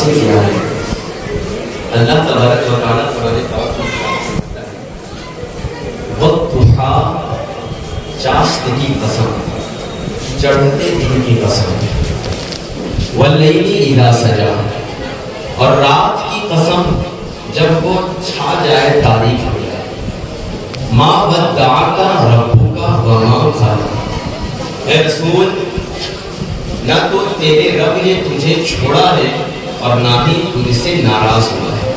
حاصل کیا ہے. اللہ تبارک و تعالیٰ قرآن پاک میں والضحیٰ چاشت کی قسم، چڑھتے دن کی قسم، واللیل اذا سجا اور رات کی قسم جب وہ چھا جائے تاریک ہو جائے. ما ودعک ربک وما قلی. اے رسول نہ تو تیرے رب نے تجھے چھوڑا ہے اور نہ ہی تجھ سے ناراض ہوا ہے.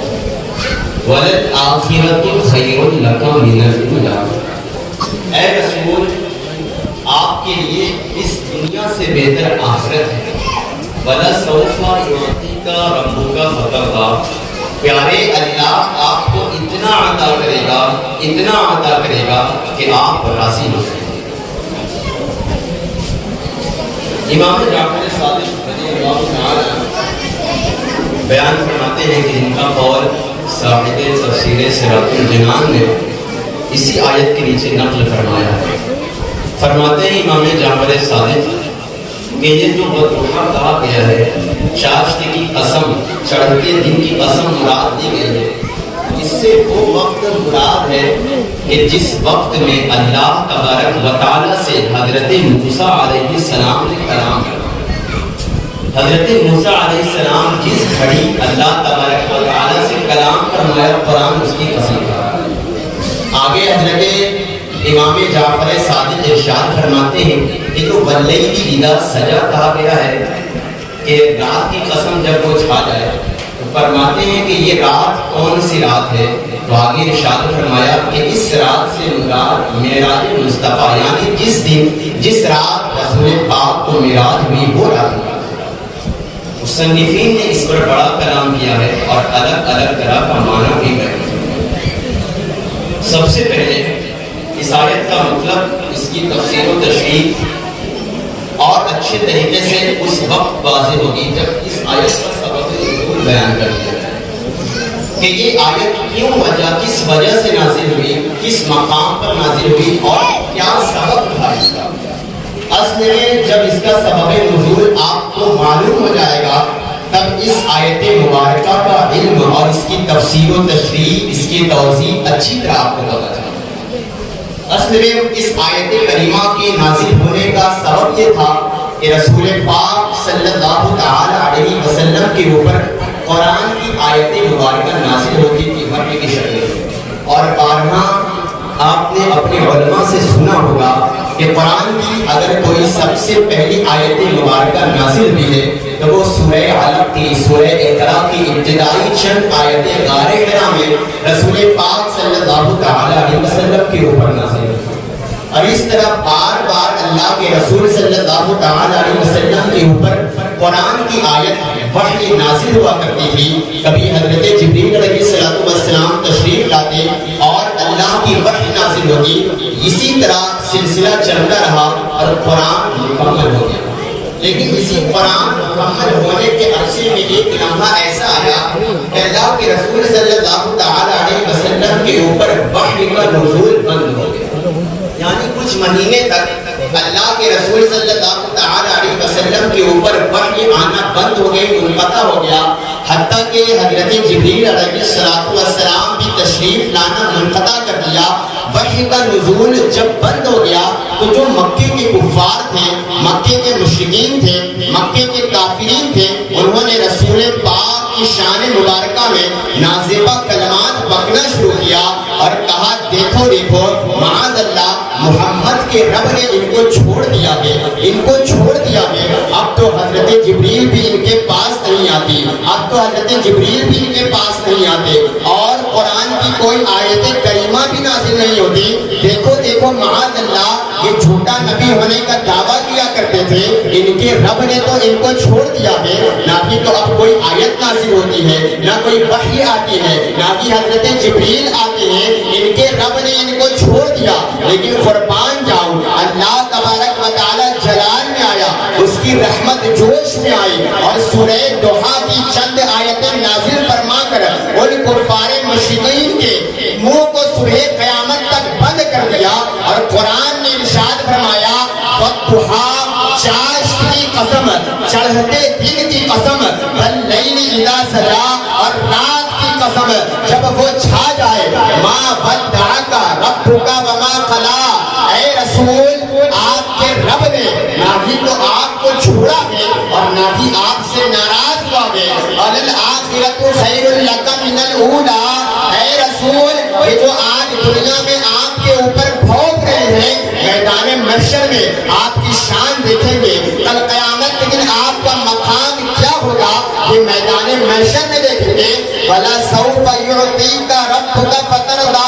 وَلَلْآخِرَةُ خَيْرٌ لَكَ مِنَ الْأُولَىٰ. اے رسول آپ کے لیے اس دنیا سے بہتر آخرت ہے. وَلَسَوْفَ يُعْطِيكَ رَبُّكَ فَتَرْضَىٰ. پیارے اللہ آپ کو اتنا عطا کرے گا، اتنا عطا کرے گا کہ آپ راضی ہو جائیں گے. امام جعفر صادق رضی اللہ تعالی بیان فرماتے ہیں کہ ان کا قول صاحب تفسیر صراط الجنان نے اسی آیت کے نیچے نقل فرمایا ہے. فرماتے ہیں امام جعفر صادق کہ یہ جو والضحیٰ کہا گیا ہے، چاشت کی قسم، چڑھتے دن کی قسم مراد دی گئی ہے. اس سے وہ وقت مراد ہے کہ جس وقت میں اللہ تبارک و تعالیٰ سے حضرت موسیٰ علیہ السلام نے کلام کیا. حضرت موسیٰ علیہ السلام جس گھڑی اللہ تبارک و تعالیٰ سے کلام فرمایا، قرآن اس کی قسم کا. آگے حضرت امام جعفر صادق ارشاد فرماتے ہیں کہ جو واللیل اذا سجا کہا گیا ہے کہ رات کی قسم جب وہ چھا جائے، تو فرماتے ہیں کہ یہ رات کون سی رات ہے؟ تو آگے ارشاد فرمایا کہ اس رات سے مراد معراج مصطفیٰ، یعنی جس دن جس رات رسول پاک کو معراج ہوئی وہ رات. مصنفین نے اس پر بڑا کلام کیا ہے اور الگ الگ طرح کا معنی بھی بیان کیا. سب سے پہلے اس آیت کا مطلب، اس کی تفسیر و تشریح اور اچھے طریقے سے اس وقت واضح ہوگی جب اس آیت کا سبب نزول بیان کر دیا جائے کہ یہ آیت کیوں وجہ، کس وجہ سے نازل ہوئی، کس مقام پر نازل ہوئی اور کیا سبب تھا اس کا. اصل میں جب اس کا سبب نزول آپ کو معلوم ہو جائے گا تب اس آیت مبارکہ کا علم اور اس کی تفسیر و تشریح، اس کی توضیح اچھی طرح آپ کو پتہ چلے. اصل میں اس آیت کریمہ کے نازل ہونے کا سبب یہ تھا کہ رسول پاک صلی اللہ تعالی علیہ وسلم کے اوپر قرآن کی آیت مبارکہ نازل ہوتی تھی مرنے کی شکل میں. اور بارہا آپ نے اپنے علماء سے سنا ہوگا کہ قرآن کی اگر کوئی سب سے پہلی آیت مبارکہ نازل بھی ہے تو وہ سورہ علق کی، سورہ اقرا کی ابتدائی چند آیتیں غار حرا میں رسول پاک صلی اللہ تعالی علیہ وسلم کے اوپر نازل ہوئی. اور اس طرح بار بار اللہ کے رسول صلی اللہ تعالی علیہ وسلم کے اوپر قرآن کی آیت وحی نازل ہوا کرتی تھی. کبھی حضرت جبریل علیہ السلام تشریف لاتے اور اللہ کی وحی نازل ہوتی. اسی طرح سلسلہ چلتا رہا اور قرآن مکمل ہو گیا. لیکن اسی قرآن مکمل ہونے کے عرصے میں ایک لمحہ ایسا آیا کہ اللہ کے رسول صلی اللہ تعالی علیہ وسلم کے اوپر وحی کا نزول بند ہو گیا. یعنی کچھ مہینے تک اللہ کے رسول صلی اللہ تعالی علیہ وسلم کے اوپر وحی آنا بند ہو گئی، منقطع ہو گیا. حتیٰ کہ حضرت جبریل علیہ السلام بھی تشریف لانا منقطع کر دیا. وحی کا نزول جب بند ہو گیا تو جو مکے کے کفار تھے، مکے کے مشرکین تھے، مکے کے کافرین تھے، انہوں نے رسول پاک کی شان مبارکہ میں نازیبہ کلمات بکنا شروع کیا اور کہا دیکھو دیکھو معاذ اللہ محمد کے رب نے ان کو چھوڑ دیا ہے، ان کو چھوڑ دیا ہے. اب تو حضرت جبریل بھی ان کے پاس نہیں آتی، اب تو حضرت جبریل بھی ان کے پاس نہیں آتے اور قرآن کی کوئی آیت کریمہ بھی نازل نہیں ہوتی. دیکھو دیکھو معاذ اللہ یہ جھوٹا نبی ہونے کا دعویٰ کیا کرتے تھے، ان کے رب نے تو ان کو چھوڑ دیا ہے. نہ بھی تو اب کوئی آیت نازل ہوتی ہے، نہ کوئی وحی آتی ہے، نہ بھی حضرت جبریل آتے ہیں. ان کے رب نے ان کو چھوڑ دیا. لیکن قربان جاؤں اللہ تبارک و تعالی جلال میں آیا، اس کی رحمت جوش میں آئی اور سورہ ضحیٰ کی چند آیتیں نازل فرما کر ان کفار مشرکین کے منہ کو صبح قیامت تک بند کر دیا. اور قرآن نے ارشاد فرمایا والضحیٰ چاشت کی قسم، چڑھتے دن کی قسم، واللیل اذا سجا، اور رات کی قسم جب وہ چھا جائے، ما ودعک ربک وما قلا، اے رسول آپ کے رب نے نہ ہی تو آپ کو چھوڑا ہے اور نہ ہی آپ سے ناراض ہوا ہے، وَلَلْآخِرَةُ خَيْرٌ لَكَ مِنَ الْأُولَىٰ، اے رسول یہ جو آج دنیا میں آپ کے اوپر بھونک رہے ہیں، میدان محشر میں آپ کی شان دیکھیں گے، کل قیامت کے دن آپ کا مقام کیا ہوگا یہ میدان محشر میں دیکھیں گے۔ وَلَسَوْفَ يُعْطِيكَ رَبُّكَ فَتَرْضَىٰ،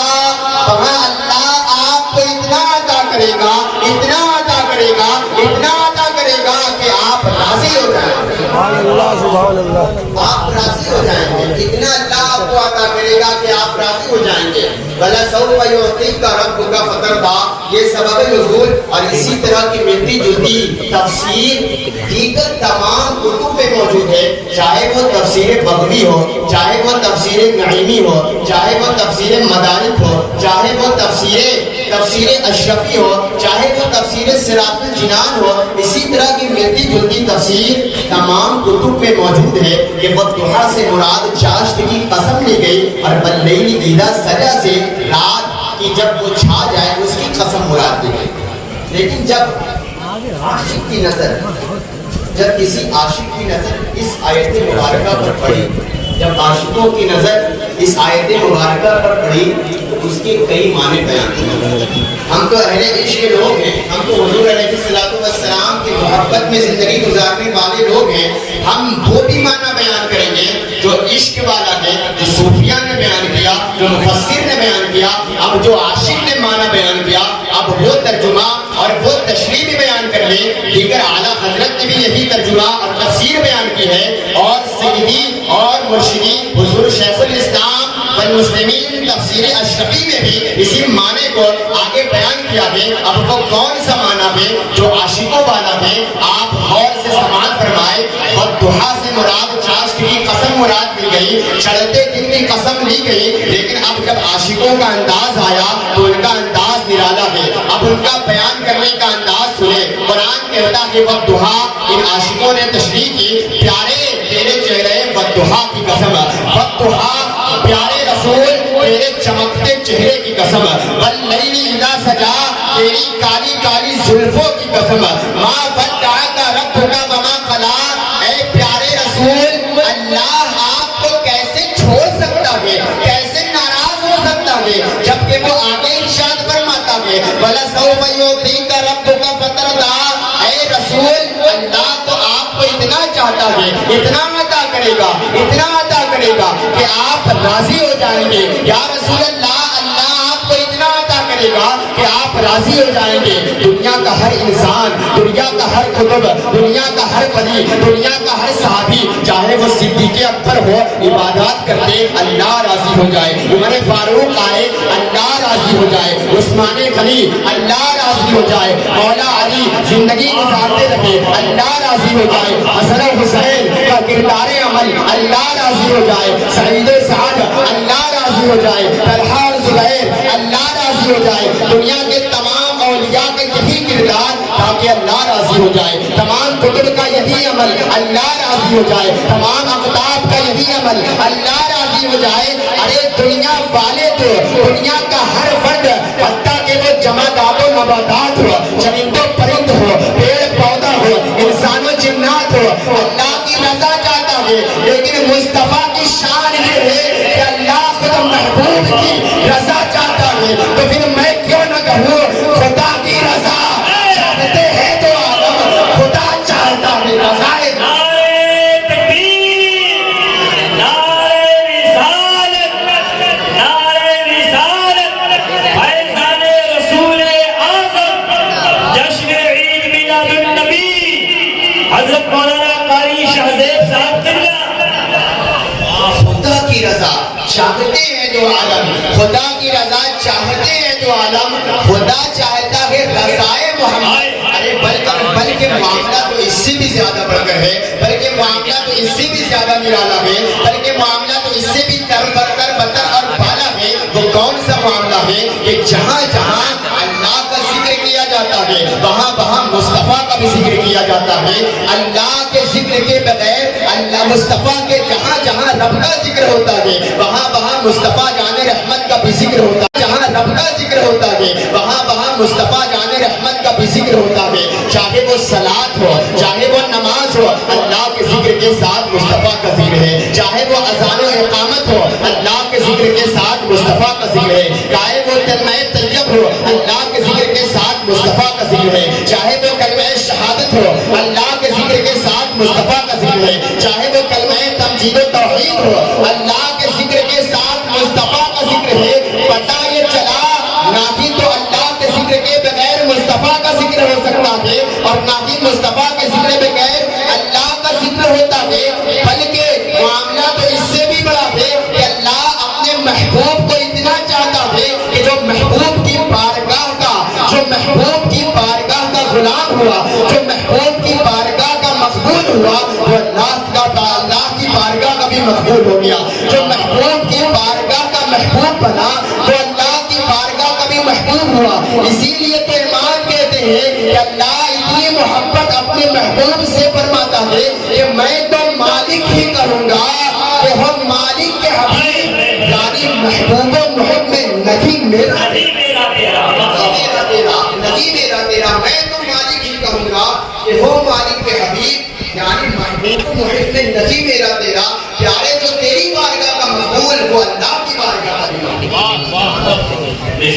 وہاں اللہ آپ کو اتنا عطا کرے گا، اتنا عطا کرے گا، اتنا عطا کرے گا کہ آپ راضی ہو جائیں گے، سبحان اللہ سبحان اللہ، آپ راضی ہو جائیں گے، اتنا اللہ آپ کو عطا کرے گا کہ آپ راضی ہو جائیں گے۔ وَلَسَوْفَ يُعْطِيكَ رَبُّكَ فَتَرْضَىٰ، یہ سبب نزول اور اسی طرح کی ملتی جلتی تفسیر دیگر تمام کتب میں موجود ہے، چاہے وہ تفسیر بغوی ہو، چاہے وہ تفسیر نعیمی ہو، چاہے وہ تفسیر مدارک ہو، چاہے وہ تفسیر اشرفی ہو، چاہے وہ تفسیر صراط الجنان ہو، اسی طرح کی ملتی جلتی تفسیر تمام کتب میں موجود ہے کہ والضحیٰ سے مراد چاشت کی قسم لی گئی، اور واللیل اذا سجا سے رات کی جب وہ چھا جائے اس کی قسم مراد دی گئی۔ لیکن جب عاشق کی نظر، جب کسی عاشق کی نظر اس آیت مبارکہ پر پڑی، جب عاشقوں کی نظر اس آیت مبارکہ پر پڑی تو اس کے کئی معنی بیان ہوئے۔ ہم تو اہل عشق کے لوگ ہیں، ہم تو حضور علیہ الصلوۃ والسلام کی محبت میں زندگی گزارنے والے لوگ ہیں، ہم وہ بھی معنی بیان کریں گے جو عشق والا ہے، جو صوفیہ نے بیان کیا، جو مفسر نے بیان کیا، اب جو عاشق نے معنی بیان کیا، اب وہ ترجمہ اور وہ تشریح بھی بیان کر لیں۔ دیگر اعلیٰ حضرت نے بھی یہی ترجمہ اور تفسیر بیان کی ہے، اور سیدی اور مرشدی حضور شیخ الاسلام والمسلمین تفسیر اشرفی میں بھی اسی معنی کو آگے بیان کیا ہے۔ اب وہ کون سا معنی ہے جو عاشقوں والا ہے، آپ غور سے سماعت فرمائے۔ والضحیٰ سے مراد چاشت کی قسم مراد لی گئی، چڑھتے دن کی قسم لی گئی، لیکن اب جب عاشقوں کا انداز آیا تو ان کا انداز نرالا ہے، اب ان کا بیان کرنے کا انداز سنے۔ قرآن کہتا ہے والضحیٰ، ان عاشقوں نے تشریح کی، پیارے تیرے چہرے والضحیٰ کی قسم، والضحیٰ پیارے رسول تیرے چمکتے چہرے کی قسم، واللیل اذا سجا تیری کالی کالی زلفوں کی قسم، ما ودعک ربک وما قلا، اے پیارے رسول اللہ آپ کو کیسے چھوڑ سکتا ہے، کیسے ناراض ہو سکتا ہے، جبکہ وہ آگے ارشاد فرماتا ہے وَلَسَوْفَ يُعْطِيكَ رَبُّكَ فَتَرْضَىٰ، اے رسول اللہ تو آپ کو اتنا چاہتا ہے، اتنا عطا کرے گا، اتنا عطا کرے گا کہ آپ راضی ہو جائیں گے۔ یا رسول اللہ، اللہ آپ کو اتنا عطا کرے گا کہ آپ راضی ہو جائیں گے۔ دنیا کا ہر انسان، دنیا کا ہر قطب، دنیا کا ہر ولی، دنیا کا ہر صحابی، چاہے وہ صدیق اکبر ہو، عبادات کرتے اللہ راضی ہو جائے، عمر فاروق آئے اللہ راضی ہو جائے، عثمان غنی اللہ راضی ہو جائے، مولا علی زندگی گزارتے رہے اللہ راضی ہو جائے، حسن حسین کا کردار عمل اللہ راضی ہو جائے، سعید سعد اللہ راضی ہو جائے، طلحہ اور زبیر اللہ راضی ہو جائے، دنیا کے تمام اولیاء کے یہی کردار تاکہ اللہ راضی ہو جائے، تمام کتب کا یہی عمل اللہ راضی ہو جائے، تمام اقطاب کا یہی عمل اللہ راضی ہو جائے۔ ارے دنیا والے تو دنیا کا ہر فرد، حتیٰ کہ وہ جمادات و نباتات ہو، چرند و پرند ہو، پیڑ پودا ہو، انسان و جنات ہو، اللہ کی رضا چاہتا ہے، لیکن مصطفیٰ کی شان یہ ہے کہ اللہ خود محبوب کی رضا چاہتا ہے، تو پھر میں کیوں نہ کہوں خدا کی رضا چاہتے ہیں تو عالم خدا چاہتا ہے رضا ہے۔ چاہتے ہیں جو عالم، خدا کی رضا چاہتے ہیں جو عالم، خدا چاہتا ہے رضائے محمد۔ ارے بلکہ معاملہ تو اس سے بھی زیادہ بڑھ کر ہے، بلکہ معاملہ تو اس سے بھی زیادہ نرالا ہے، بلکہ معاملہ تو اس سے بھی بدتر اور بالا ہے۔ وہ کون سا معاملہ ہے کہ جہاں جہاں اللہ کا ذکر کیا جاتا ہے وہاں وہاں مصطفیٰ کا بھی ذکر کیا جاتا ہے. اللہ کے ذکر کے بغیر اللہ مصطفیٰ کے جہاں جہاں رب کا ذکر ہوتا ہے وہاں وہاں مصطفیٰ جان رحمت کا بھی ذکر ہوتا ہے. جہاں رب کا ذکر ہوتا ہے وہاں وہاں مصطفیٰ جان رحمت کا بھی ذکر ہوتا ہے. چاہے وہ صلاۃ ہو چاہے وہ نماز ہو اللہ کے ذکر کے ساتھ مصطفیٰ کا ذکر ہے. چاہے وہ اذان و اقامت ہو اللہ کے ذکر کے ساتھ مصطفیٰ کا ذکر ہے. چاہے وہ کلمہ طیب ہو اللہ کے ذکر کے ساتھ مصطفیٰ کا ذکر ہے. چاہے وہ کلمہ شہادت ہو اللہ کے ذکر کے ساتھ مصطفیٰ کا ذکر ہے. چاہے وہ کلمہ تمجید و توحید ہو اللہ کے ذکر کے ساتھ مصطفیٰ کا ذکر ہے. پتہ یہ چلا نہ ہی تو اللہ کے ذکر کے بغیر مصطفیٰ کا ذکر ہو سکتا ہے اور نہ ہی مصطفیٰ کے ذکر بغیر اللہ کا ذکر ہوتا ہے. بلکہ معاملہ تو اس سے بھی بڑا ہے کہ اللہ اپنے محبوب کو اتنا چاہتا ہے کہ جو محبوب کی بارگاہ کا غلام ہوا جو محبوب کی بارگاہ کا مقبول ہوا وہ اللہ کی بارگاہ کا بھی مقبول ہو گیا. جو محبوب کی بارگاہ کا محبوب بنا وہ اللہ کی بارگاہ کا بھی محبوب ہوا. اسی لیے تو امام کہتے ہیں کہ اللہ اتنی محبت اپنے محبوب سے فرماتا ہے کہ میں تو مالک ہی کروں گا کہ ہم مالک کے حبیب یعنی محبوب و محب میں نہیں میرا تیرا میں تو مالک ہی کہوں گا کہ ہو مالک کے حبیب یعنی محبوب و محب میں نہیں میرا تیرا. پیارے جو تیری بارگاہ کا مقبول وہ اللہ کی بارگاہ کا بھی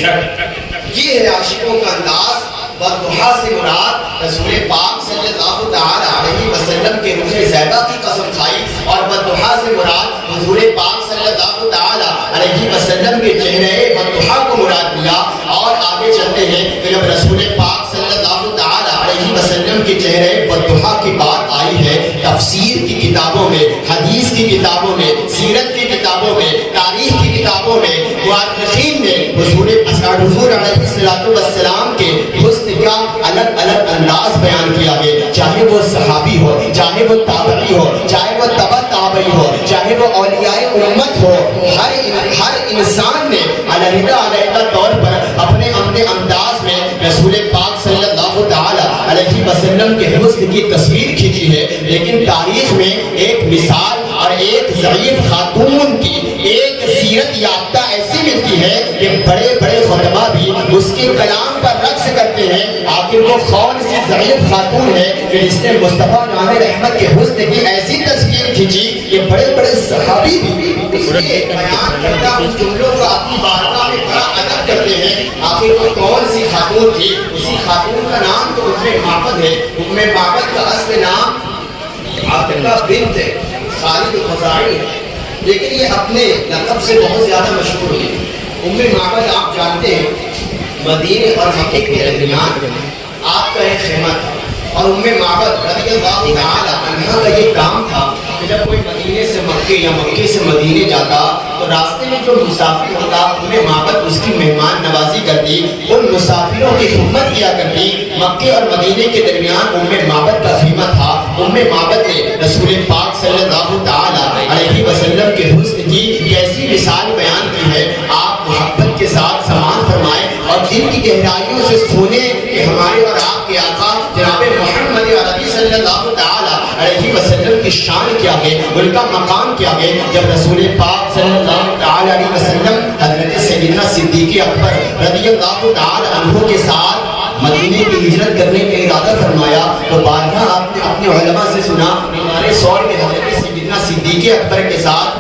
یہ ہے عاشقوں کا انداز. والضحیٰ سے مراد رسول پاک صلی اللہ تعالی علیہ وسلم کے روح زیبہ کی قسم کھائی اور والضحیٰ سے مراد حضور پاک صلی اللہ تعالی علیہ وسلم کے چہرے والضحیٰ کو مراد دیا. اور آگے چلتے ہیں کہ جب رسول پاک صلی اللہ تعالی علیہ وسلم کے چہرے والضحیٰ کی بات آئی ہے تفسیر کی کتابوں میں حدیث کی کتابوں میں سیرت کی کتابوں میں تاریخ کی کتابوں میں مؤرخین نے حضور علیہ السلام کے حسن کا الگ الگ انداز بیان کیا ہے. چاہے وہ صحابی ہو چاہے وہ تابعی ہو چاہے وہ تبع تابعی ہو چاہے وہ اولیاء امت ہو ہر انسان نے علیحدہ طور پر اپنے انداز میں رسول پاک صلی اللہ تعالی علیہ وسلم کے حسن کی تصویر کھینچی ہے. لیکن تاریخ میں ایک مثال اور ایک ضعیف خاتون کی ایک سیرت یافتہ ایسی ملتی ہے کہ بڑے بڑے خطبہ بھی اس کے کلام پر رقص کرتے ہیں. آخر وہ کون سی ضعیف خاتون ہے کہ جس نے مصطفیٰ جان رحمت کے حسن کی ایسی تصویر کھینچی کہ بڑے بڑے صحابی بھی اس کے بیان کردہ ان جملوں کو اپنی بارگاہ میں بڑا ادب کرتے ہیں. آخر وہ کون سی خاتون تھی؟ اسی خاتون کا نام تو معبد ہے. معبد کا اصل نام عاطفہ بنت خالد الخزاعی ہے لیکن یہ اپنے لقب سے بہت زیادہ مشہور ہے. معبد آپ جانتے ہیں مدینے اور مکے کے درمیان آپ کا ایک خیمہ تھا اور معبد رضی اللہ تعالی عنہ کا یہ کام تھا کہ جب کوئی مدینے سے مکے یا مکے سے مدینے جاتا تو راستے میں جو مسافر ہوتا معبد اس کی مہمان نوازی کرتی ان مسافروں کی خدمت کیا کرتی. مکے اور مدینے کے درمیان معبد کا خیمہ تھا. معبد نے رسول پاک صلی اللہ تعالی علیہ وسلم کے حسن کی کیسی مثال بیان کی ہے. آپ محبت کے ساتھ سماعت فرمائیں اور دل کی گہرائیوں سے سنیں کہ ہمارے اور آپ کے آقا جناب محمد عربی صلی اللہ تعالی علیہ وسلم کی شان کیا ہے ان کا مقام کیا ہے. جب رسول پاک صلی اللہ تعالی علیہ وسلم حضرت سیدنا صدیق اکبر رضی اللہ تعالی عنہ کے ساتھ مدینے کی ہجرت کرنے کا ارادہ فرمایا تو بارہا آپ نے اپنے علماء سے سنا ہمارے سور میں حضرت سیدنا صدیق اکبر کے ساتھ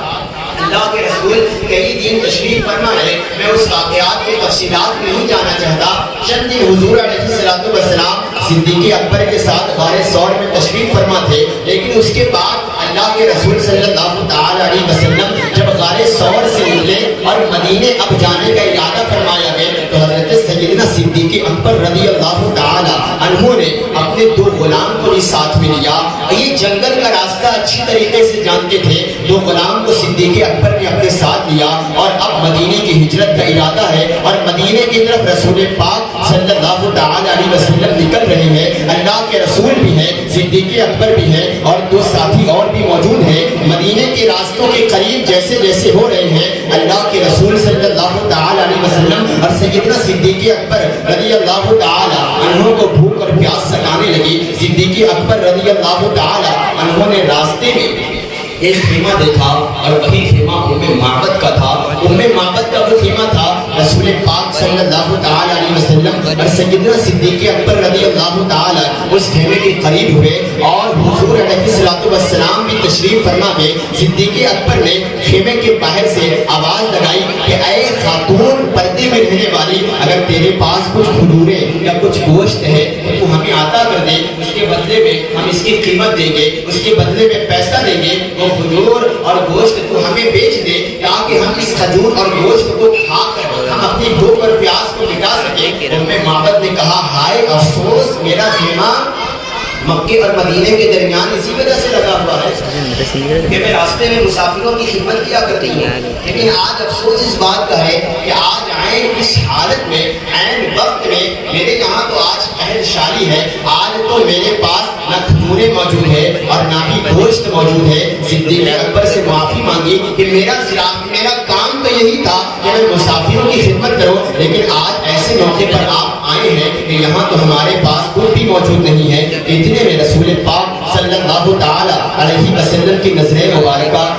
اللہ کے رسول کئی دن تشریف فرما ہے. میں اس واقعات کے تفصیلات نہیں جانا چاہتا. چند دن حضور علیہ السلام صدیق اکبر کے ساتھ غار ثور میں تشریف فرما تھے لیکن اس کے بعد اللہ کے رسول صلی اللہ تعالی علیہ وسلم جب غار ثور سے نکلے اور مدینے اب جانے کا ارادہ فرمایا ہے تو حضرت سیدنا صدیق اکبر رضی اللہ تعالی عنہ نے اپنے دو غلام کو بھی ساتھ میں لیا. یہ جنگل کا راستہ اچھی طریقے سے جانتے تھے. دو غلام کو صدیق اکبر نے اپنے ساتھ لیا اور اب مدینے کی ہجرت کا ارادہ ہے اور مدینے کی طرف رسول پاک صلی اللہ تعالی علیہ وسلم نکل رہے ہیں. اللہ کے رسول بھی ہیں صدیق اکبر بھی ہیں اور دو ساتھی اور بھی موجود ہیں. مدینے کے راستوں کے قریب جیسے جیسے ہو رہے ہیں اللہ کے رسول صلی اللہ تعالی علیہ وسلم اور سیدنا صدیق اکبر رضی اللہ تعالی عنہ کو بھوک اور پیاس سکانے لگی. صدیق اکبر رضی اللہ تعالی عنہ نے راستے میں ایک خیمہ دیکھا اور وہی خیمہ معبد کا تھا. معبد کا وہ خیمہ تھا. رسول پاک صلی اللہ تعالی علیہ وسلم اور سیدنا صدیق اکبر رضی اللہ تعالی اس خیمے کے قریب ہوئے اور حضور علیہ الصلوۃ والسلام بھی تشریف فرما گئے. صدیق اکبر نے خیمے کے باہر سے آواز لگائی کہ اے خاتون پردے میں رہنے والی, اگر تیرے پاس کچھ کھجوریں یا کچھ گوشت ہے تو ہمیں عطا کر دے, اس کے بدلے میں ہم اس کی قیمت دیں گے, اس کے بدلے میں پیسہ دیں گے. وہ کھجور اور گوشت کو ہمیں بیچ دے تاکہ ہم اس کھجور اور گوشت کو کھا کر ہم اپنی بھوک اور پیاس کو مٹا سکیں. معبد نے کہا ہائے افسوس, میرا خیمہ مکے اور مدینے کے درمیان اسی وجہ سے لگا ہوا ہے کہ میں راستے میں مسافروں کی خدمت کیا کرتی ہوں, لیکن آج افسوس اس بات کا ہے کہ آج آئے اس حالت میں عین وقت میں میرے یہاں تو آج قہر شالی ہے. آج تو میرے پاس نہ کھجوریں موجود ہے اور نہ ہی گوشت موجود ہے. صدیق اکبر سے معافی مانگی کہ میرا کام تو یہی تھا کہ میں مسافروں کی خدمت کروں, لیکن آج ایسے موقع پر آپ آئے ہیں کہ یہاں تو ہمارے پاس کوئی بھی موجود نہیں ہے. اتنے میں رسول پاک صلی اللہ تعالی علیہ وسلم کی نظریں مبارکہ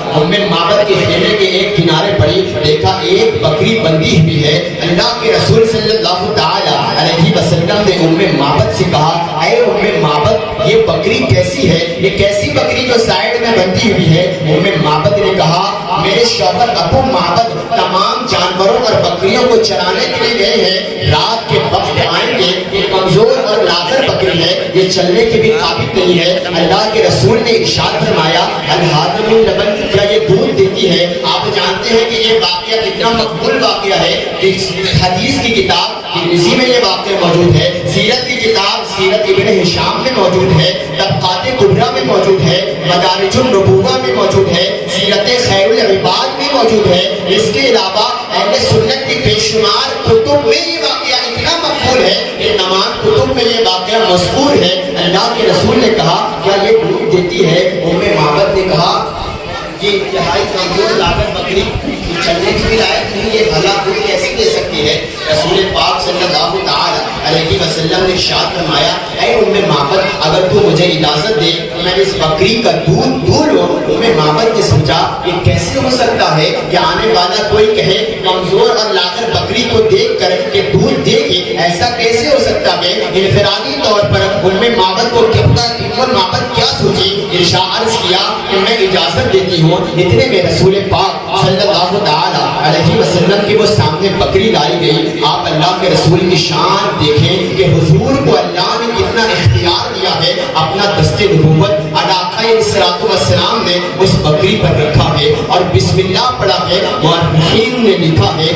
معبد کے خیمے کے ایک کنارے پڑی. دیکھا ایک بکری بندھی ہوئی ہے. اللہ کے رسول صلی اللہ تعالی علیہ وسلم نے معبد سے کہا اے معبد, یہ بکری کیسی ہے, یہ کیسی بکری جو سائیڈ میں بندھی ہوئی ہے؟ معبد نے کہا میرے شوہر ابو معبد تمام جانوروں اور بکریوں کو چرانے کے لیے گئے ہیں, رات کے وقت آئیں گے. یہ کمزور اور لاغر بکری ہے, یہ چلنے کے بھی قابل نہیں ہے. اللہ کے رسول نے ارشاد فرمایا الحاضر لبن, کیا یہ دودھ دیتی ہے؟ آپ جانتے ہیں کہ یہ واقعہ کتنا مقبول واقعہ ہے. حدیث کی کتاب ترمذی میں یہ واقعہ موجود ہے, سیرت کی کتاب سیرت ابن ہشام میں موجود ہے, طبقات کبریٰ میں موجود ہے, مدارج النبوہ میں موجود ہے, سیرت خیر العباد میں موجود ہے. اس کے علاوہ اہل سنت کی بے شمار کتب میں یہ واقعہ اتنا مقبول ہے کہ تمام کتب میں یہ واقعہ مذکور ہے. اللہ کے رسول نے کہا کیا یہ دودھ دیتی ہے؟ معبد نے کہا یہ انتہائی کمزور لاغر بکری چلنے کی بھی لائق نہیں, یہ بھلا دودھ کیسے دے سکتی ہے؟ رسول پاک صلی اللہ تعالی علیہ وسلم نے ارشاد فرمایا اے معبد, اگر تو مجھے اجازت دے تو میں اس بکری کا دودھ لوں. معبد نے سمجھا یہ کیسے ہو سکتا ہے کہ آنے والا کوئی کہے کمزور اور لاغر بکری کو دیکھ کر کہ دودھ دے گی, ایسا کیسے ہو سکتا ہے؟ انفرادی طور پر معبد کو معبد کیا سوچی, عرض کیا کہ میں اجازت دیتی ہوں. اتنے میں رسول پاک صلی اللہ تعالی علیہ وسلم کے وہ سامنے بکری لائی گئی. آپ اللہ کے رسول کی شان دیکھیں کہ حضور کو اللہ نے کتنا اختیار دیا ہے, اپنا دست نبوت علاقہ الصلوۃ والسلام نے اس بکری پر رکھا ہے اور بسم اللہ پڑھا ہے. مورخین نے لکھا ہے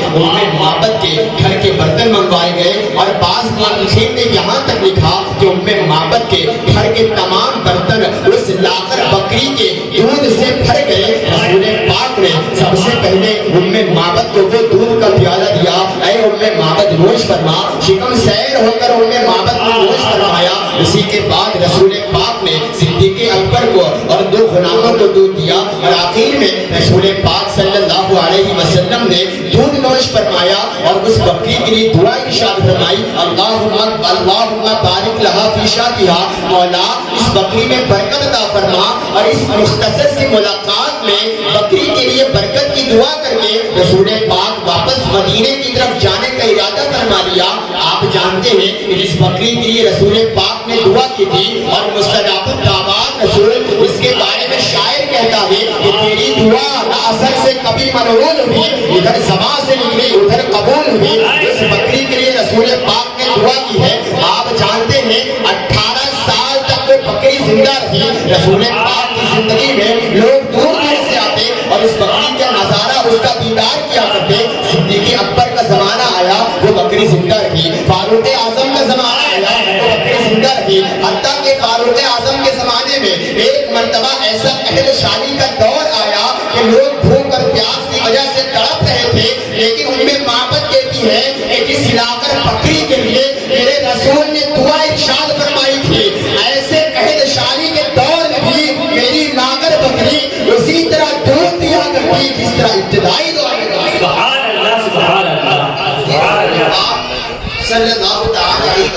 معبد کے گھر کے برتن منگوائے گئے اور بعض مورخین نے یہاں تک لکھا کہ معبد کے گھر کے تمام برتن اس لاغر بکری کے دودھ سے بھر گئے. رسول پاک نے سب سے پہلے معبد کو وہ دودھ کا پیالہ دیا, اے معبد نوش فرما. شکم سیر ہو کر معبد کو نوش فرمایا. اسی کے بعد رسول پاک نے صدیق اکبر کو اور 2 غلاموں کو دودھ دیا اور آخر میں رسول پاک صلی اللہ علیہ وسلم نے دودھ نوش فرمایا اور اس بکری کے لیے دعا ارشاد فرمائی اللہم بارک لہا فی شاتھا, مولا اس بکری میں برکت عطا فرما. اور اس مختصر سی ملاقات میں بکری کے لیے برکت کی دعا کر کے رسول پاک واپس مدینے کی طرف جانے کا ارادہ فرما لیا. آپ جانتے ہیں کہ اس بکری کے لیے رسول پاک نے دعا کی تھی اور مستجاب الدعوات رسول اس کے بارے میں شاعر کہتا ہے کہ تیری دعا نہ اثر سے کبھی منعول ہوئی, ادھر زبان سے نکلی ادھر قبول ہوئی. اس بکری کے لیے رسول پاک نے دعا کی ہے. آپ جانتے ہیں 18 سال تک وہ بکری زندہ رہی. رسول پاک کی زندگی میں لوگ دور دور سے آتے اور اس بکری کا نظارہ اس کا دیدار کیا کرتے. صدیق اکبر کا زمانہ آیا وہ بکری زندہ رہی. فاروق اعظم کا زمانہ آیا وہ بکری زندہ رہی. حتیٰ کہ فاروق اعظم کے زمانے میں ایک مرتبہ ایسا اہل شادی کا دور آیا کہ لوگ بھوک اور پیاس کی وجہ سے تڑپ رہے تھے, لیکن معبد کہتی ہے کہ جس لاغر بکری کے لیے میرے رسول نے دعا ارشاد فرمائی تھی, ایسے اہل شادی کے دور میں بھی میری لاغر بکری اسی طرح دودھ دیا کرتی جس طرح ابتدائی دور میں.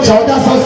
1400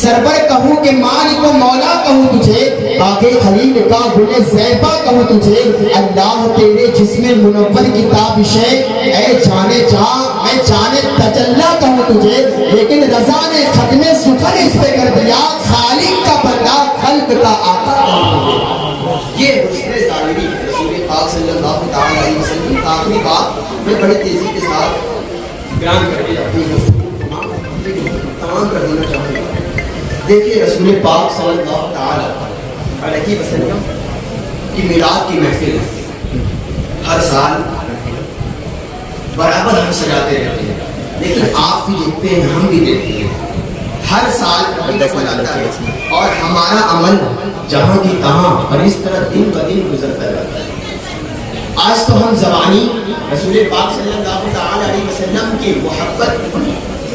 سرور کہوں کہ مالک و مولا کہوں تجھے، آگے خلیل کا گل زیبا کہوں تجھے، اللہ تیرے جسم منور کی تابش ہے، اے جانے جا میں جانے تجلا کہوں تجھے، لیکن رضا نے ختم سخن اس پہ کر دیا، خالق کا بندہ خلق کا آقا کہوں تجھے۔ یہ حسن ظاہری رسول پاک صلی اللہ تعالیٰ علیہ وسلم کی آخری بات میں بڑی تیزی کے ساتھ بیان کر کے اپنی تمام کر دینا چاہوں گا۔ دیکھیے رسول پاک صلی اللہ تعالیٰ علیہ وسلم کی میلاد کی محفل ہر سال برابر ہم سجاتے رہتے ہیں، لیکن آپ بھی دیکھتے ہیں ہم بھی دیکھتے ہیں، ہر سال عمل آتا ہے اور ہمارا عمل جہاں کی تہاں اور اس طرح دن ب دن گزرتا رہتا ہے۔ آج تو ہم زبانی رسول پاک صلی اللہ تعالیٰ علیہ وسلم کی محبت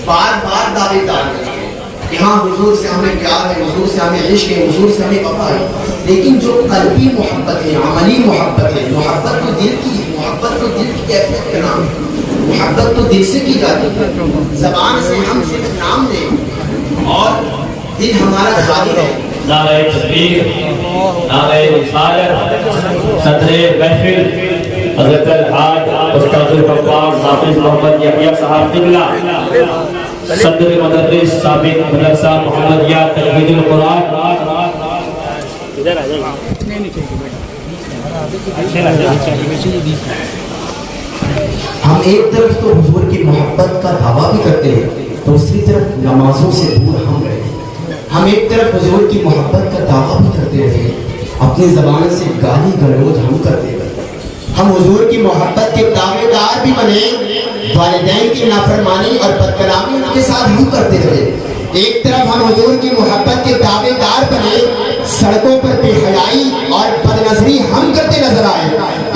بار بار دعوے دار کرتے ہیں کہ ہاں حضور سے ہمیں پیار ہے، حضور سے ہمیں عشق ہے، حضور سے ہمیں وفا ہے، لیکن جو قلبی محبت ہے، عملی محبت ہے، محبت تو دل کی ہے، محبت تو دل کی کیفیت کا نام ہے، محبت تو دل سے کی جاتی ہے۔ زبان سے ہم صرف نام لیں اور دل ہمارا خالی ہے۔ نعرہ تکبیر، نعرہ رسالت، صدر محفل حضرت الحاج استاذ الغفار حافظ محمد یحییٰ صاحب قبلہ، صدر مدرس سابق مدرسہ محمدیہ تجوید القرآن، ہم ایک طرف تو حضور کی محبت کا دعویٰ بھی کرتے ہیں، دوسری طرف نمازوں سے دور ہم رہے۔ ہم ایک طرف حضور کی محبت کا دعویٰ بھی کرتے رہے، اپنی زبان سے گالی گلوچ ہم کرتے رہے۔ ہم حضور کی محبت کے دعوے دار بھی بنے، والدین کی نافرمانی اور بدکلامی ان کے ساتھ ہم کرتے رہے۔ ایک طرف ہم حضور کی محبت کے دعوے دار بنے، سڑکوں پر بے حیائی اور بد نظری ہم کرتے نظر آئے۔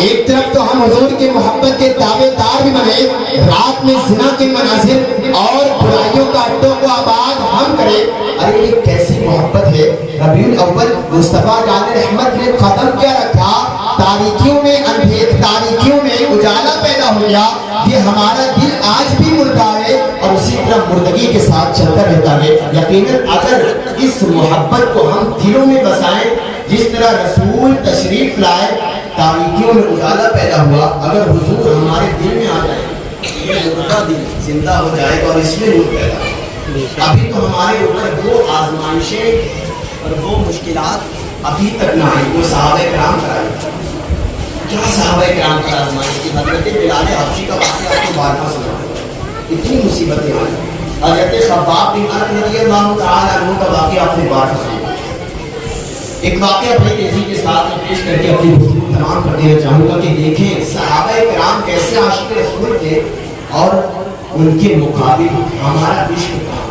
ایک طرف تو ہم حضور کی محبت کے دعوے دار بھی بنے، رات میں زنا کے مناظر اور برائیوں کا اڈوں کو آباد ہم کریں۔ ارے یہ کیسی محبت ہے۔ ربیع الاول مصطفیٰ جان رحمت نے ختم کیا رکھا، تاریکیوں میں تاریکیوں میں اجالا پیدا ہو گیا۔ یہ ہمارا دل آج بھی مردہ ہے اور اسی طرح مردگی کے ساتھ چلتا رہتا ہے۔ یقیناً اگر اس محبت کو ہم دلوں میں بسائیں، جس طرح رسول تشریف لائے تاریکیوں میں اجالا پیدا ہوا، اگر حضور ہمارے دل میں آ جائے یہ مردہ دل زندہ ہو جائے گا اور اس میں نور پیدا ہوگا۔ ابھی تو ہمارے اوپر وہ آزمائشیں اور وہ مشکلات ابھی تک نہ آئی وہ صحابہ کرام پر آئی۔ کیا صحابہ کرام پر آزمائش کی؟ حضرت بلال حبشی کا واقعہ آپ کو بارہا سنا، اتنی مصیبتیں آئی۔ حضرت خباب بن ارد رضی اللہ تعالیٰ عنہ کا واقعہ آپ نے بارہا سنا۔ ایک واقعہ بڑی تیزی کے ساتھ پیش کر کے اپنی گفتگو تمام کر دینا چاہوں گا کہ دیکھیں صحابہ کرام کیسے عاشق رسول تھے اور ان کے مقابل ہمارا عشق تھا۔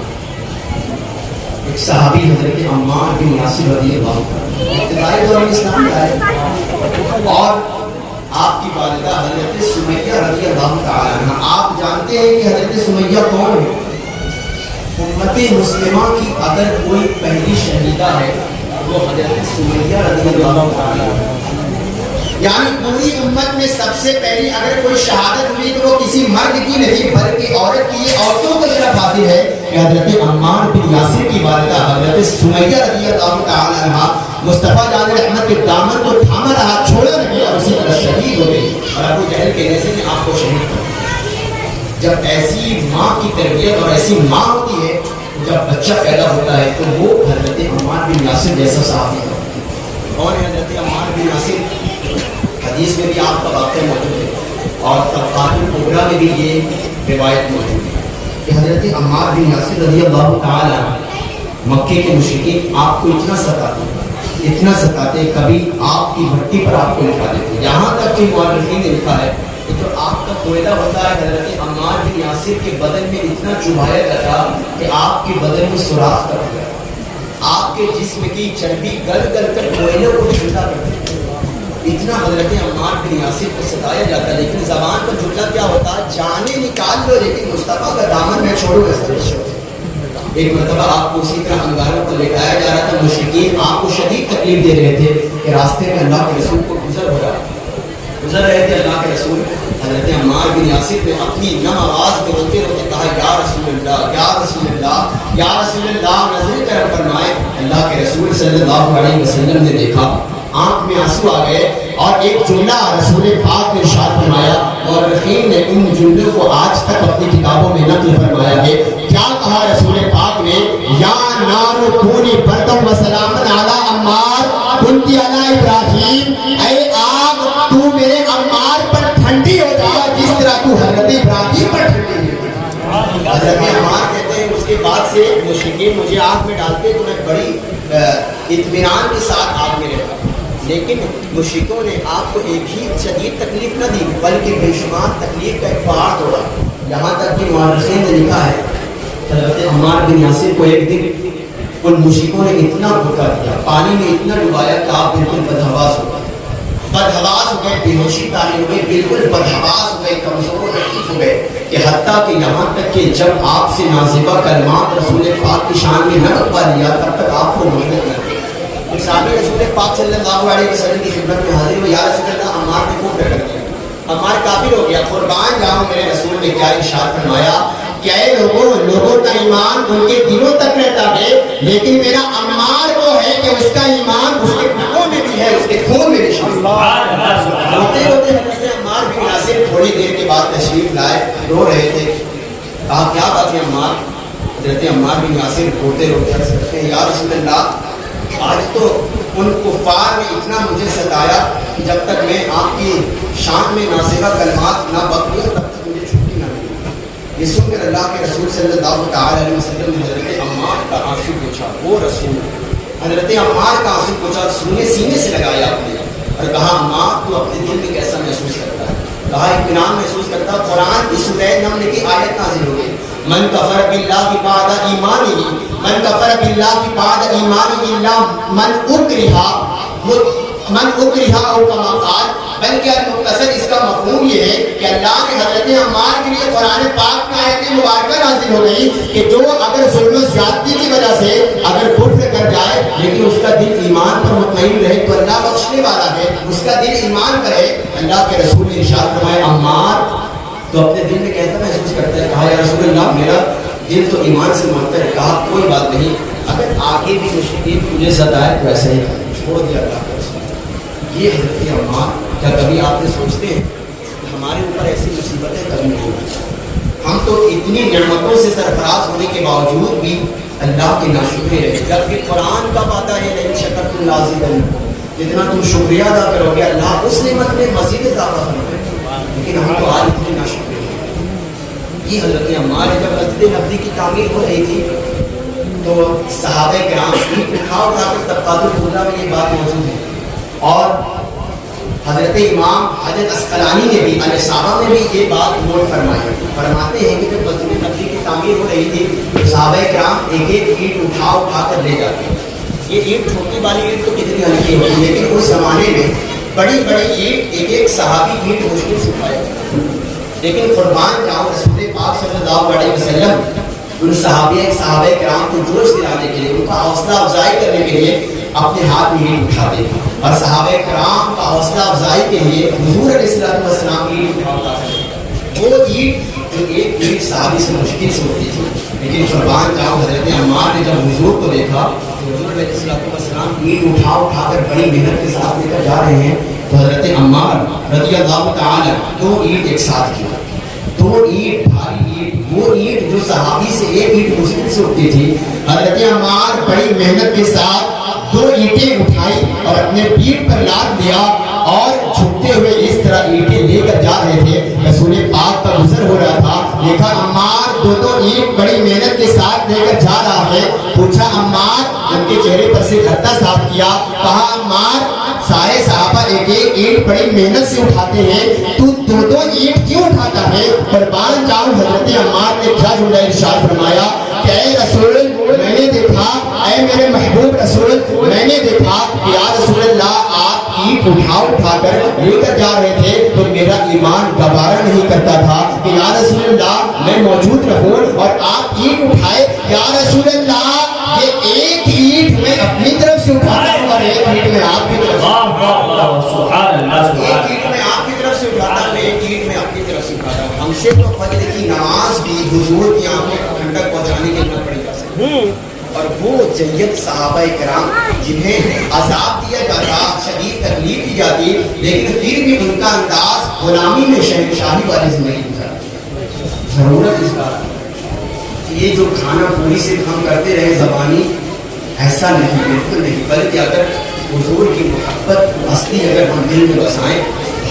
ایک صحابی حضرت عمار بن یاسر رضی اللہ عنہ ابتدائی دور میں اسلام لائے اور آپ کی والدہ حضرت سمیہ رضی اللہ تعالیٰ عنہ۔ آپ جانتے ہیں کہ حضرت سمیہ کون ہے؟ امت مسلمہ کی اگر کوئی پہلی شہیدہ ہے وہ حضرت سمیہ رضی اللہ تعالیٰ عنہ، یعنی پوری امت میں سب سے پہلی اگر کوئی شہادت ہوئی تو وہ کسی مرد کی نہیں بلکہ عورت کی۔ یہ عورتوں کو شرف حاصل ہے کہ حضرت عمار بن یاسر کی والدہ حضرت سمیہ رضی اللہ تعالیٰ عنہ مصطفیٰ جان رحمت کے دامن کو تھاما رہا، چھوڑا نہیں اور اسی طرح شہید ہو گئی اور ابو جہل کے نیزے نے آپ کو شہید کر دیا۔ جب ایسی ماں کی تربیت اور ایسی ماں ہوتی ہے، جب بچہ پیدا ہوتا ہے تو وہ حضرت عمار بن یاسر جیسا صحابی ہے۔ کون ہے حضرت عمار بن یاسر؟ حدیث میں بھی آپ کا واقعہ موجود ہے اور طبقات الکبریٰ میں بھی یہ روایت موجود ہے کہ حضرت عمار بن یاسر رضی اللہ تعالیٰ مکے کے مشرکین آپ کو اتنا ستاتے کبھی آپ کی بھٹی پر آپ کو لکھا دیتے، یہاں تک کہ مورخین نے لکھا ہے کہ جو آپ کا کوئلہ ہوتا ہے حضرت عمار بن یاسر کے بدن میں اتنا چبھایا جاتا کہ آپ کے بدن میں سوراخ کر دیا، آپ کے جسم کی چربی گل گل کر کوئلے کو ٹھنڈا کر دیا۔ اتنا حضرت عمار بن یاسر کو ستایا جاتا ہے، لیکن زبان پر جملہ کیا ہوتا ہے؟ جانے نکال لو لیکن مصطفیٰ کا دامن میں چھوڑو ایسا۔ ایک مرتبہ آپ کو اسی طرح انگاروں پر لٹایا جا رہا تھا، مشرکین آپ کو شدید تکلیف دے رہے تھے کہ راستے میں اللہ کے رسول کو گزر رہے تھے اللہ کے رسول۔ حضرت عمار بن یاسر نے اپنی نم آواز میں روتے روتے کہا یا رسول اللہ یا رسول یا رسول اللہ نظر کرم فرمائے. اللہ کے رسول صلی اللہ علیہ وسلم نے دیکھا, آنکھ میں آنسو آ گئے, اور ایک جملہ رسول پاک نے ارشاد فرمایا, مورخین نے ان جملوں کو آج تک اپنی کتابوں میں نقل فرمایا ہے. کیا کہا رسول پاک نے؟ یا نار کونی بردم و سلامن علی عمار کنتی علی ابراہیم, اے آگ تو میرے عمار پر ٹھنڈی ہو جا جس طرح تو حضرت ابراہیم پر ٹھنڈی ہو. حضرت عمار کہتے ہیں اس کے بعد سے مشرکین مجھے آگ میں ڈالتے تو میں بڑی اطمینان کے ساتھ آگ میں رہتا, لیکن مشرکوں نے آپ کو ایک ہی شدید تکلیف نہ دی بلکہ بے شمار تکلیف کا ایک پہاڑ توڑا. یہاں تک کہ مورخین نے لکھا ہے حضرت عمار بن یاسر کو ایک دن ان مشرکوں نے اتنا دھوکہ دیا, پانی میں اتنا ڈبایا کہ آپ بالکل بدحواس ہو گئے, بے ہوشی طاری ہو گئے, بالکل بدحواس ہو گئے, کمزور ضعیف ہو گئے, کہ حتیٰ کہ یہاں تک کہ جب آپ سے نازبہ کلمات رسول پاک کی شان میں نہ رکھوا دیا تب تک آپ کو محنت نہ دی. ایک صحابی رسول پاک صلی اللہ علیہ وسلم کی خدمت میں حاضر ہوئے, یا رسول اللہ عمار نے کفر کر دیا, عمار کافر ہو گیا. قربان جاؤں میرے رسول نے کیا ارشاد فرمایا کہ اے لوگوں کا ایمان ان کے دلوں تک رہتا ہے, لیکن میرا عمار وہ ہے کہ اس کا ایمان اس کے دلوں میں بھی ہے, اس کے خون میں بھی شامل ہے. روتے روتے حضرت عمار بن یاسر تھوڑی دیر کے بعد تشریف لائے, رو رہے تھے. کہا کیا بات ہے عمار؟ حضرت عمار بن یاسر روتے روتے عرض کرتے ہیں, یا رسول اللہ آج تو ان کفار نے اتنا مجھے ستایا کہ جب تک میں آپ کی شان میں نازبہ کلمات نہ بکیا تب تک مجھے چھٹی نہ ملی. یہ سن کر اللہ کے رسول صلی اللہ تعالی علیہ وسلم نے حضرت عمار کا آنسو پوچھا, وہ رسول حضرت عمار کا آنسو پوچھا, سینے سے لگایا آپ نے اور کہا عمار تو اپنے دل میں کیسا محسوس کرتا ہے؟ کہا اطمینان محسوس کرتا. قرآن کی سورہ نمل کی آیت نازل ہو گئی, من کفر باللہ بعد ایمانہ, من کفر باللہ بعد ایمانہ الا من اکرہ او کما قال. بلکہ مختصر اس کا مفہوم یہ ہے کہ اللہ نے حضرت عمار کے لیے قرآن پاک میں آیت مبارکہ نازل ہو گئی کہ جو اگر ظلم و زیادتی کی وجہ سے اگر کفر کر جائے لیکن اس کا دل ایمان پر مطمئن رہے تو اللہ بخشنے والا ہے, اس کا دل ایمان پر ہے. اللہ کے رسول نے ارشاد فرمایا عمار تو اپنے دل میں کیسا محسوس کرتا ہے؟ کہا یا رسول اللہ میرا دل تو ایمان سے مانتا ہے. کہا کوئی بات نہیں, اگر آگے بھی مشکل تجھے ستائے تو ایسا ہی چھوڑ دیا اللہ کے رسول. یہ حضرت عمار, کیا کبھی آپ نے سوچتے ہیں کہ ہمارے اوپر ایسی مصیبتیں کبھی نہیں ہوتی؟ ہم تو اتنی نعمتوں سے سرفراز ہونے کے باوجود بھی اللہ کے ناشکرے رہے, جبکہ قرآن کا وعدہ ہے لئن شکرتم لازیدنکم, جتنا تم شکریہ ادا کرو گے اللہ اس نعمت میں مزید اضافہ فرمائے. لیکن ہم تو آج اتنے ناشکرے ہیں. یہ حضرت عمار ہے. جب مسجد نبوی کی تعمیر ہو رہی تھی تو صحابہ کرام اٹھا کر طبقات الکبریٰ میں یہ بات موجود ہے, اور حضرت امام حضرت اسقلانی نے بھی الصحابہ میں بھی یہ بات نوٹ فرمائی. فرماتے ہیں کہ جب مسجد نبوی کی تعمیر ہو رہی تھی تو صحابہ کرام ایک ایک اینٹ اٹھا کر لے جاتے ہیں. یہ اینٹ چھوٹی والی اینٹ تو کتنی ہلکی ہوتی ہے, لیکن اس زمانے میں بڑی بڑی اینٹ ایک ایک صحابی اینٹ مشکل سے اٹھائے. لیکن قربان جاؤں رسول پاک صلی اللہ علیہ وسلم ان صحابہ کرام کو جوش دلانے کے لیے, ان کا حوصلہ افزائی کرنے کے لیے اپنے ہاتھ میں اینٹ اٹھاتے ہیں, اور صحابہ کرام کا حوصلہ افزائی کے لیے حضور علیہ السلام کی اینٹ اٹھاتے ہیں. وہ اینٹ جو ایک اینٹ صحابی سے مشکل سے ہوتی تھی, لیکن قربان جاؤں حضرت عمار نے جب حضور کو دیکھا تو حضور علیہ السلام اینٹ اٹھا کر بڑی محنت کے ساتھ لے کر جا رہے ہیں, تو حضرت عمار رضی اللہ تعالی دو اینٹ ایک ساتھ کیا. دو اینٹ بھاری اینٹ, وہ اینٹ جو صحابی سے ایک اینٹ مشکل سے اٹھتی تھی, حضرت عمار بڑی محنت کے ساتھ دو اینٹیں اٹھائی اور اپنے پیٹھ پر لاد لیا اور جھکتے ہوئے اس طرح اینٹیں لے کر جا رہے تھے. رسول پاک کا گزر ہو رہا تھا, دیکھا عمار دو اینٹ بڑی محنت کے ساتھ لے کر جا رہا ہے. پوچھا عمار, ان کے چہرے پر سے گھٹا صاف کیا, کہا عمار سارے صحابہ ایک ایک اینٹ بڑی محنت سے اٹھاتے ہیں, تو دو اینٹ کیوں اٹھاتا ہے؟ قربان جاؤں حضرت عمار نے کیا جملہ ارشاد فرمایا کہ اے رسول میں نے دیکھا, اے میرے محبوب رسول میں نے دیکھا کہ یا رسول اللہ آپ اینٹ اٹھا کر لے کر جا رہے تھے تو میرا ایمان گوارا نہیں کرتا تھا کہ یا رسول اللہ میں موجود رہوں اور آپ اینٹ اٹھائے. یا رسول اللہ یہ ایک اینٹ میں اپنی طرف سے اٹھاتا ہوں اور ایک اینٹ میں آپ کی طرف سے, ایک اینٹ میں آپ کی طرف سے اٹھاتا ہوں, ایک اینٹ میں اپنی طرف سے اٹھاتا ہوں. ہم سے تو فجر کی نماز بھی حضور کی آنکھوں کو ٹھنڈک پہنچانے کے لیے پڑھی جا سکتی. اور وہ جیت صحابہ کرام جنہیں عذاب دیا جاتا، شدید تکلیف دی جاتی، لیکن پھر بھی ان کا انداز غلامی میں شہنشاہی والی زندگی گزارا۔ ضرورت اس بات یہ جو کھانا پوری سے ہم کرتے رہے زبانی، ایسا نہیں، بالکل نہیں، بلکہ اگر حضور کی محبت اصلی اگر ہم دل میں بسائیں،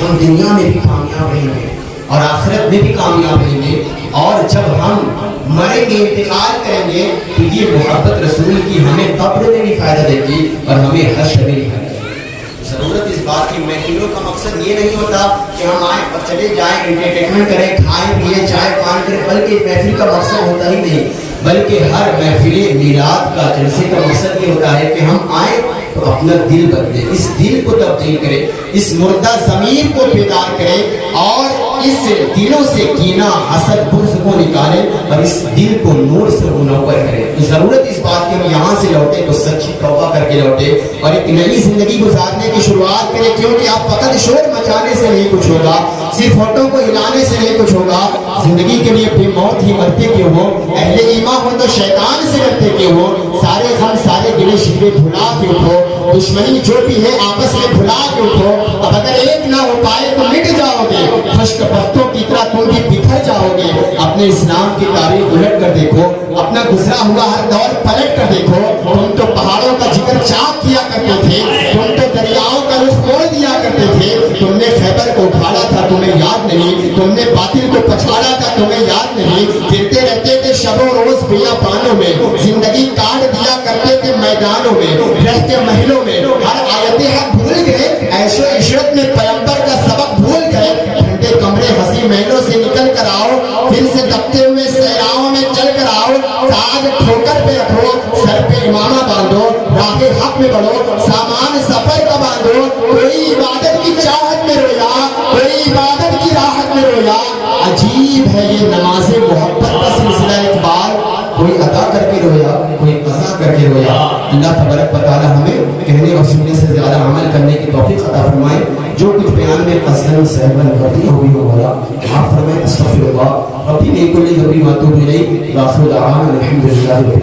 ہم دنیا میں بھی کامیاب رہیں گے اور آخرت میں بھی کامیاب رہیں گے، اور جب ہم مریں گے، انتقال کریں گے، تو یہ محبت رسول کی ہمیں قبر میں بھی فائدہ دے گی اور ہمیں حشر میں بھی فائدہ دے گی۔ ضرورت اس بات کی، محفلوں کا مقصد یہ نہیں ہوتا کہ ہم آئیں اور چلے جائیں، انٹرٹینمنٹ کریں، کھائیں پیئیں، چائے پان کریں، بلکہ محفل کا مقصد ہوتا ہی نہیں، بلکہ ہر محفل میلاد کا جلسے کا مقصد یہ ہوتا ہے کہ ہم آئیں تو اپنا دل بدلے، اس دل کو تبدیل کرے، اس مردہ ضمیر کو بیدار کرے، اور اس دلوں سے کینہ، حسد، بغض کو نکالے، اور اس دل کو نور سے منور کرے۔ تو ضرورت اس بات کہ ہم یہاں سے لوٹے تو سچی توبہ کر کے لوٹے اور ایک نئی زندگی گزارنے کی شروعات کرے، کیونکہ آپ فقط شور مچانے سے نہیں کچھ ہوگا، صرف ہونٹوں کو ہلانے سے نہیں کچھ ہوگا۔ زندگی کے لیے بے موت ہی مرتے کیوں ہو، اہل ایمان ہو تو شیطان سے ڈرتے کیوں ہو، سارے غم سارے گلے شکوے بھلا کے اٹھو، دشمنی جو بھی ہے آپس میں بھلا کے اٹھو، اب اگر ایک نہ ہو پائے تو مٹ جاؤ گے، خشک پتوں کی طرح تم بھی بکھر جاؤ گے۔ اپنے اسلام کی تاریخ الٹ کر دیکھو، اپنا گزرا ہوا ہر دور پلٹ کر دیکھو، تم تو پہاڑوں کا ذکر چاک کیا کرتے تھے، تم تو دریاؤں کا رخ موڑ دیا کرتے تھے، تم نے خیبر کو اکھاڑا تھا تمہیں یاد نہیں، تم نے باطل کو پچھاڑا تھا تمہیں یاد نہیں، پھرتے رہتے تھے شب و روز بیابانوں میں، زندگی کاٹ دیا کرتے تھے میدانوں میں، رہ کے محلوں میں، ہر آیت حق بھول گئے، عیش و عشرت میں پیغمبر کا سبق بھول گئے، ٹھنڈے کمرے ہنسی محلوں سے نکل کر آؤ، پھر سے دبتے ہوئے صحراؤں میں چل کر آؤ، تاج ٹھوکر پہ رکھو، سر پہ امامہ باندھو، راہ حق میں بڑھو، سامان سفر کا باندھو، کوئی عبادت کی چاہت میں رویا، کوئی عبادت کی راحت میں رویا۔ عجیب ہے یہ نماز محبت کا سلسلہ اقبال، کوئی ادا کر کے رویا، کوئی قضا کر کے رویا۔ اللہ تبارک و تعالی ہمیں کہنے اور سننے سے زیادہ عمل کرنے کی توفیق عطا فرمائے۔ جو کچھ بیان میں قصداً سہواً غلطی ہوئی ہو مولا معاف فرمائے، استغفر اللہ ربی من کل ذنب و اتوب الیہ، وآخر دعوانا الحمد للہ۔